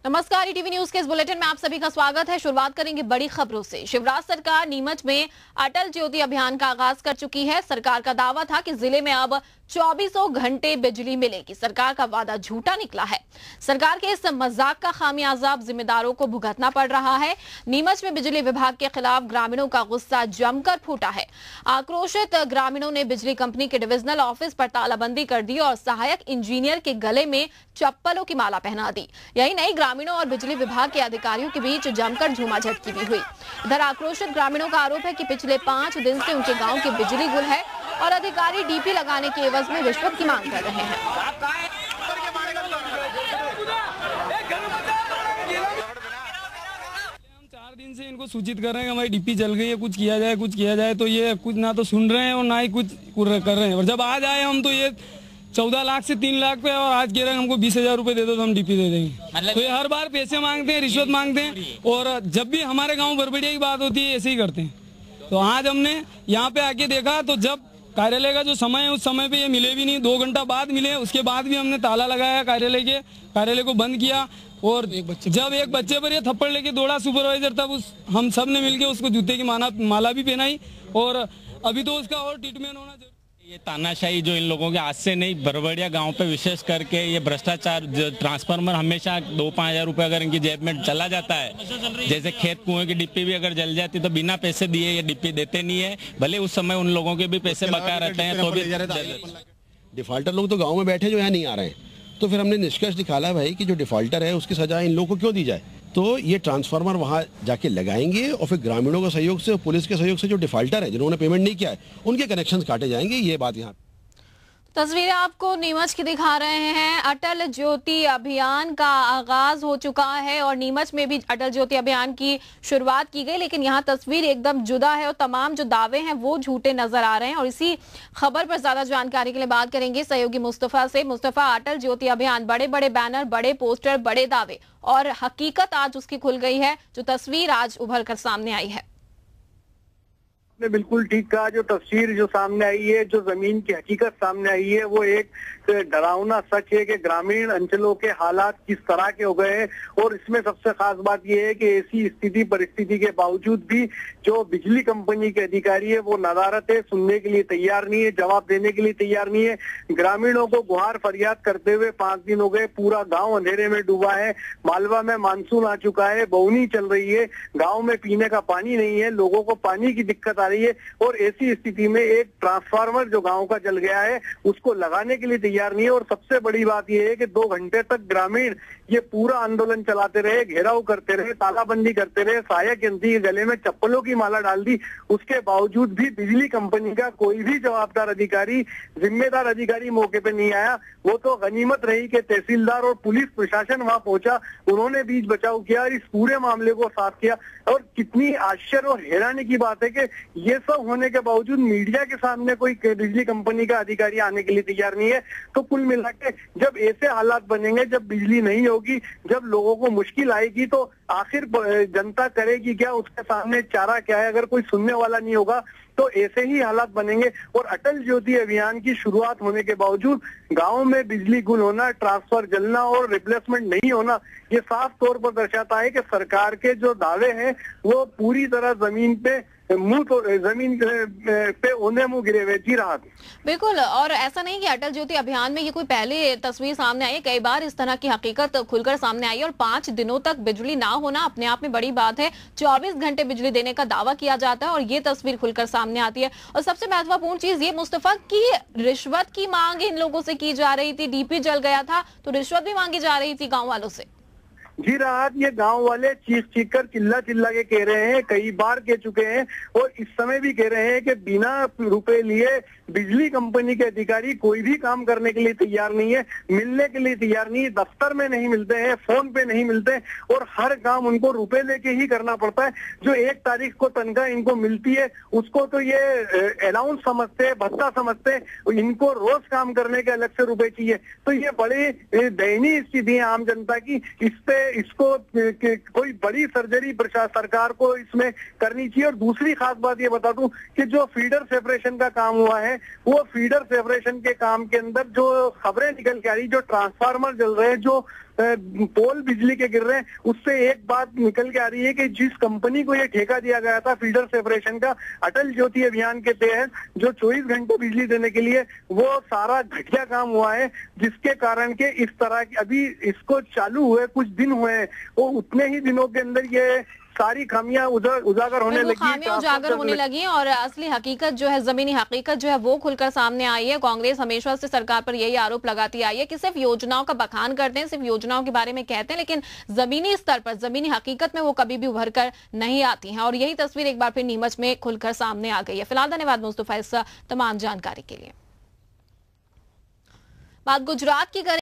नमस्कार, ETV news के इस बुलेटिन में आप सभी का स्वागत है। शुरुआत करेंगे बड़ी खबरों से। शिवराज सरकार नीमच में अटल ज्योति अभियान का आगाज कर चुकी है। सरकार का दावा था कि जिले में अब 2400 घंटे बिजली मिलेगी। सरकार का वादा झूठा निकला है। सरकार के इस मजाक का खामियाजा अब जिम्मेदारों को भुगतना पड़ रहा है। नीमच में बिजली विभाग के खिलाफ ग्रामीणों का गुस्सा जमकर फूटा है। आक्रोशित ग्रामीणों ने बिजली कंपनी के डिविजनल ऑफिस पर तालाबंदी कर दी और सहायक इंजीनियर के गले में चप्पलों की माला पहना दी। यही नहीं, ग्रामीणों और बिजली विभाग के अधिकारियों के बीच जमकर झूमाझटकी भी हुई। इधर आक्रोशित ग्रामीणों का आरोप है कि पिछले 5 दिन से उनके गांव की बिजली गुल है और अधिकारी डीपी लगाने के एवज में रिश्वत की मांग कर रहे हैं। 4 दिन से इनको सूचित कर रहे हैं कि हमारी डीपी जल गई है, कुछ किया जाए, तो ये कुछ ना तो सुन रहे हैं और ना ही कुछ कर रहे हैं। और जब आज आए हम तो ये 14 लाख से 3 लाख पे, और आज कह रहे हैं हमको 20,000 रुपए दे दो तो हम डीपी दे देंगे। तो ये हर बार पैसे मांगते हैं, रिश्वत मांगते हैं, और जब भी हमारे गांव बरबड़िया की बात होती है ऐसे ही करते हैं। तो आज हमने यहाँ पे आके देखा तो जब कार्यालय का जो समय है उस समय पे ये मिले भी नहीं, 2 घंटा बाद मिले। उसके बाद भी हमने ताला लगाया कार्यालय को बंद किया, और जब एक बच्चे पर ये थप्पड़ लेके दौड़ा सुपरवाइजर, तब हम सब ने मिलके उसको जूते की माला भी पहनाई, और अभी तो उसका और ट्रीटमेंट होना चाहिए। ये तानाशाही जो इन लोगों के आज से नहीं, बरबड़िया गांव पे विशेष करके ये भ्रष्टाचार, जो ट्रांसफार्मर हमेशा 2-5 हजार रुपए अगर इनकी जेब में चला जाता है, जैसे खेत कुएं की डिप्पी भी अगर जल जाती तो बिना पैसे दिए ये डिप्पी देते नहीं है। भले उस समय उन लोगों के भी पैसे बकाया रहते हैं तो भी। डिफॉल्टर लोग तो गाँव में बैठे जो यहाँ नहीं आ रहे हैं, तो फिर हमने निष्कर्ष निकाला भाई कि जो डिफॉल्टर है उसकी सजा इन लोगों को क्यों दी जाए। तो ये ट्रांसफार्मर वहाँ जाके लगाएंगे और फिर ग्रामीणों के सहयोग से और पुलिस के सहयोग से जो डिफॉल्टर है, जिन्होंने पेमेंट नहीं किया है, उनके कनेक्शंस काटे जाएंगे। ये बात यहाँ तस्वीरें आपको नीमच की दिखा रहे हैं। अटल ज्योति अभियान का आगाज हो चुका है और नीमच में भी अटल ज्योति अभियान की शुरुआत की गई, लेकिन यहाँ तस्वीर एकदम जुदा है और तमाम जो दावे हैं वो झूठे नजर आ रहे हैं। और इसी खबर पर ज्यादा जानकारी के लिए बात करेंगे सहयोगी मुस्तफा से। मुस्तफा, अटल ज्योति अभियान, बड़े बड़े बैनर, बड़े पोस्टर, बड़े दावे, और हकीकत आज उसकी खुल गई है। जो तस्वीर आज उभर कर सामने आई है, ने बिल्कुल ठीक कहा। जो तस्वीर जो सामने आई है, जो जमीन की हकीकत सामने आई है, वो एक डरावना सच है कि ग्रामीण अंचलों के हालात किस तरह के हो गए हैं। और इसमें सबसे खास बात यह है कि ऐसी स्थिति परिस्थिति के बावजूद भी जो बिजली कंपनी के अधिकारी है वो नदारत है, सुनने के लिए तैयार नहीं है, जवाब देने के लिए तैयार नहीं है। ग्रामीणों को गुहार फरियाद करते हुए 5 दिन हो गए, पूरा गाँव अंधेरे में डूबा है। मालवा में मानसून आ चुका है, बौनी चल रही है, गाँव में पीने का पानी नहीं है, लोगों को पानी की दिक्कत आ रही है। और ऐसी स्थिति में एक ट्रांसफार्मर जो गांव का जल गया है उसको लगाने के लिए तैयार नहीं है। और सबसे बड़ी बात यह है कि 2 घंटे तक ग्रामीण ये पूरा आंदोलन चलाते रहे, घेराव करते रहे, तालाबंदी करते रहे, सहायक यंत्री के गले में चप्पलों की माला डाल दी। उसके बावजूद भी बिजली कंपनी का कोई भी जवाबदार अधिकारी, जिम्मेदार अधिकारी मौके पे नहीं आया। वो तो गनीमत रही कि तहसीलदार और पुलिस प्रशासन वहां पहुंचा, उन्होंने बीच बचाव किया और इस पूरे मामले को साफ किया। और कितनी आश्चर्य और हैरानी की बात है कि ये सब होने के बावजूद मीडिया के सामने कोई बिजली कंपनी का अधिकारी आने के लिए तैयार नहीं है। तो कुल मिला के जब ऐसे हालात बनेंगे, जब बिजली नहीं होगी, जब लोगों को मुश्किल आएगी, तो आखिर जनता करेगी क्या? उसके सामने चारा क्या है? अगर कोई सुनने वाला नहीं होगा तो ऐसे ही हालात बनेंगे। और अटल ज्योति अभियान की शुरुआत होने के बावजूद गांव में बिजली गुल होना, ट्रांसफर जलना और रिप्लेसमेंट नहीं होना, ये साफ तौर पर दर्शाता है कि सरकार के जो दावे हैं वो पूरी तरह जमीन पे ओने मुंह गिरे हुए। जी रहा बिल्कुल। और ऐसा नहीं कि अटल ज्योति अभियान में ये कोई पहले तस्वीर सामने आई है, कई बार इस तरह की हकीकत खुलकर सामने आई है। और 5 दिनों तक बिजली ना होना अपने आप में बड़ी बात है। 24 घंटे बिजली देने का दावा किया जाता है और ये तस्वीर खुलकर सामने आती है। और सबसे महत्वपूर्ण चीज ये मुस्तफा की रिश्वत की मांग इन लोगों से की जा रही थी। डीपी जल गया था तो रिश्वत भी मांगी जा रही थी गाँव वालों से। जी राहत, ये गांव वाले चीख कर चिल्ला के कह रहे हैं, कई बार कह चुके हैं और इस समय भी कह रहे हैं कि बिना रुपए लिए बिजली कंपनी के अधिकारी कोई भी काम करने के लिए तैयार नहीं है, मिलने के लिए तैयार नहीं है, दफ्तर में नहीं मिलते हैं, फोन पे नहीं मिलते और हर काम उनको रुपए लेके ही करना पड़ता है। जो 1 तारीख को तनख्वाह इनको मिलती है उसको तो ये अलाउंस समझते हैं, भत्ता समझते हैं, इनको रोज काम करने के अलग से रुपए चाहिए। तो ये बड़ी दयनीय स्थिति है आम जनता की। इसको कोई बड़ी सर्जरी सरकार को इसमें करनी चाहिए। और दूसरी खास बात ये बता दूं कि जो फीडर सेपरेशन का काम हुआ है वो फीडर सेपरेशन के काम के अंदर जो खबरें निकल के आ रही, जो ट्रांसफार्मर जल रहे हैं, जो पोल बिजली के गिर रहे हैं, उससे एक बात निकल के आ रही है कि जिस कंपनी को ये ठेका दिया गया था फीडर सेपरेशन का अटल ज्योति अभियान के तहत जो 24 घंटे बिजली देने के लिए, वो सारा घटिया काम हुआ है, जिसके कारण के इस तरह की अभी इसको चालू हुए कुछ दिन हुए हैं, वो उतने ही दिनों के अंदर ये सारी खामियां उजागर होने लगी, खामियां उजागर होने लगी और असली हकीकत जो है, जमीनी हकीकत जो है वो खुलकर सामने आई है। कांग्रेस हमेशा से सरकार पर यही आरोप लगाती आई है कि सिर्फ योजनाओं का बखान करते हैं, सिर्फ योजनाओं के बारे में कहते हैं, लेकिन जमीनी स्तर पर, जमीनी हकीकत में वो कभी भी उभर कर नहीं आती है। और यही तस्वीर एक बार फिर नीमच में खुलकर सामने आ गई है। फिलहाल धन्यवाद मुस्तफा इस तमाम जानकारी के लिए। बात गुजरात की करें।